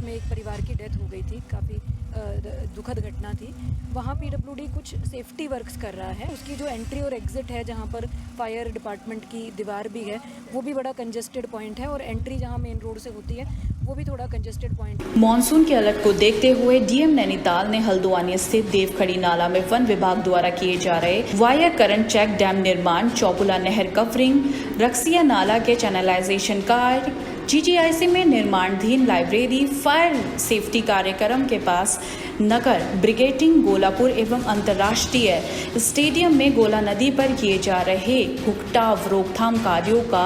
उसमें एक परिवार की डेथ हो गई थी, काफ़ी दुखद घटना थी। वहाँ पीडब्ल्यूडी कुछ सेफ्टी वर्क्स कर रहा है। उसकी जो एंट्री और एग्ज़िट है, जहाँ पर फायर डिपार्टमेंट की दीवार भी है, वो भी बड़ा कंजेस्टेड पॉइंट है, और एंट्री जहाँ मेन रोड से होती है वो भी थोड़ा कंजेस्टेड पॉइंट है। मॉनसून के अलर्ट को देखते हुए डीएम नैनीताल ने हल्द्वानी स्थित देवखड़ी नाला में वन विभाग द्वारा किए जा रहे वायर करंट चेक डैम निर्माण, चौपुला नहर कवरिंग, रक्सिया नाला के चैनलाइजेशन कार्य, जीजीआईसी में निर्माणाधीन लाइब्रेरी, फायर सेफ्टी कार्यक्रम के पास नगर ब्रिगेडिंग गोलापुर एवं अंतर्राष्ट्रीय स्टेडियम में गोला नदी पर किए जा रहे भुगताव रोकथाम कार्यों का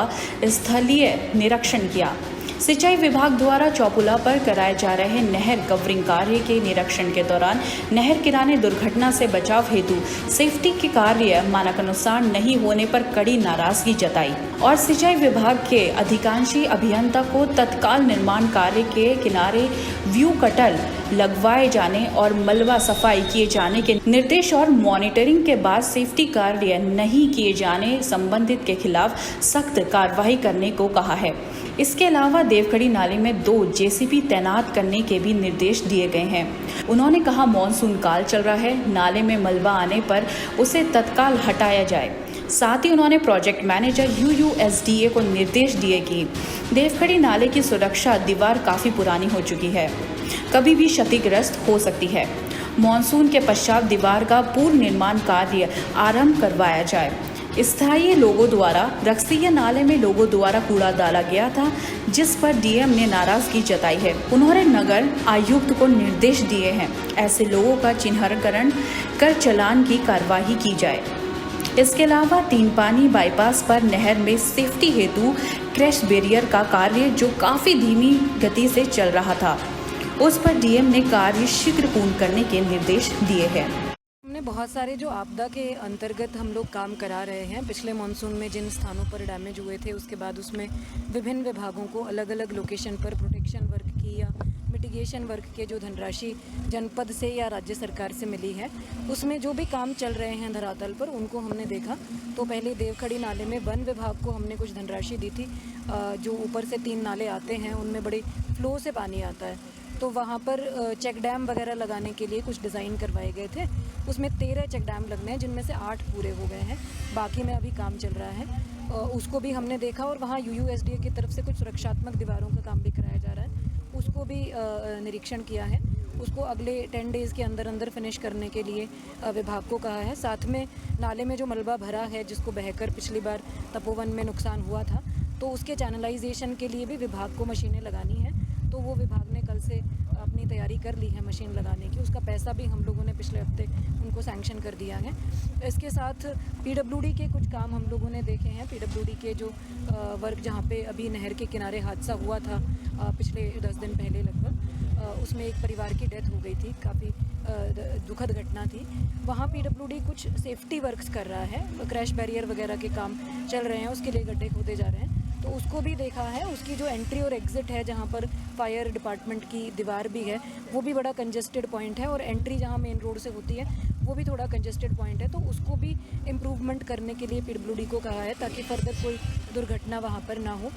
स्थलीय निरीक्षण किया। सिंचाई विभाग द्वारा चौपुला पर कराए जा रहे नहर कवरिंग कार्य के निरीक्षण के दौरान नहर किनारे दुर्घटना से बचाव हेतु सेफ्टी के कार्य मानकानुसार नहीं होने पर कड़ी नाराजगी जताई और सिंचाई विभाग के अधिकांशी अभियंता को तत्काल निर्माण कार्य के किनारे व्यू कटर लगवाए जाने और मलबा सफाई किए जाने के निर्देश और मॉनिटरिंग के बाद सेफ्टी कार्य नहीं किए जाने संबंधित के खिलाफ सख्त कार्रवाई करने को कहा है। इसके अलावा देवखड़ी नाले में 2 जेसीबी तैनात करने के भी निर्देश दिए गए हैं। उन्होंने कहा मॉनसून काल चल रहा है, नाले में मलबा आने पर उसे तत्काल हटाया जाए। साथ ही उन्होंने प्रोजेक्ट मैनेजर यूयूएसडीए को निर्देश दिए कि देवखड़ी नाले की सुरक्षा दीवार काफ़ी पुरानी हो चुकी है, कभी भी क्षतिग्रस्त हो सकती है। मॉनसून के पश्चात दीवार का पूर्ण निर्माण कार्य आरंभ करवाया जाए। स्थानीय लोगों द्वारा रक्सिया नाले में लोगों द्वारा कूड़ा डाला गया था, जिस पर डीएम ने नाराजगी जताई है। उन्होंने नगर आयुक्त को निर्देश दिए हैं ऐसे लोगों का चिन्हीकरण कर चालान की कार्रवाई की जाए। इसके अलावा 3 पानी बाईपास पर नहर में सेफ्टी हेतु क्रैश बैरियर का कार्य जो काफ़ी धीमी गति से चल रहा था, उस पर डीएम ने कार्य शीघ्र पूर्ण करने के निर्देश दिए हैं। हमने बहुत सारे जो आपदा के अंतर्गत हम लोग काम करा रहे हैं, पिछले मॉनसून में जिन स्थानों पर डैमेज हुए थे, उसके बाद उसमें विभिन्न विभागों को अलग अलग लोकेशन पर प्रोटेक्शन वर्क की या मिटिगेशन वर्क के जो धनराशि जनपद से या राज्य सरकार से मिली है, उसमें जो भी काम चल रहे हैं धरातल पर, उनको हमने देखा। तो पहले देवखड़ी नाले में वन विभाग को हमने कुछ धनराशि दी थी। जो ऊपर से 3 नाले आते हैं, उनमें बड़े फ्लो से पानी आता है, तो वहाँ पर चेक डैम वगैरह लगाने के लिए कुछ डिज़ाइन करवाए गए थे। उसमें 13 चेक डैम लगने हैं, जिनमें से 8 पूरे हो गए हैं, बाकी में अभी काम चल रहा है। उसको भी हमने देखा, और वहाँ यूयूएसडीए की तरफ से कुछ सुरक्षात्मक दीवारों का काम भी कराया जा रहा है, उसको भी निरीक्षण किया है। उसको अगले 10 डेज़ के अंदर अंदर फिनिश करने के लिए विभाग को कहा है। साथ में नाले में जो मलबा भरा है, जिसको बहकर पिछली बार तपोवन में नुकसान हुआ था, तो उसके चैनलाइजेशन के लिए भी विभाग को मशीनें लगानी है। तो वो विभाग ने कल से अपनी तैयारी कर ली है मशीन लगाने की। उसका पैसा भी हम लोगों ने पिछले हफ्ते उनको सैंक्शन कर दिया है। इसके साथ पीडब्ल्यूडी के कुछ काम हम लोगों ने देखे हैं। पीडब्ल्यूडी के जो वर्क जहाँ पे अभी नहर के किनारे हादसा हुआ था पिछले 10 दिन पहले लगभग, उसमें एक परिवार की डेथ हो गई थी, काफ़ी दुखद घटना थी। वहाँ पीडब्ल्यूडी कुछ सेफ्टी वर्क्स कर रहा है, क्रैश बैरियर वगैरह के काम चल रहे हैं, उसके लिए गड्ढे खोदे जा रहे हैं, तो उसको भी देखा है। उसकी जो एंट्री और एग्ज़िट है, जहाँ पर फायर डिपार्टमेंट की दीवार भी है, वो भी बड़ा कंजेस्टेड पॉइंट है, और एंट्री जहाँ मेन रोड से होती है वो भी थोड़ा कंजेस्टेड पॉइंट है। तो उसको भी इम्प्रूवमेंट करने के लिए पीडब्ल्यूडी को कहा है, ताकि फर्दर कोई दुर्घटना वहाँ पर ना हो।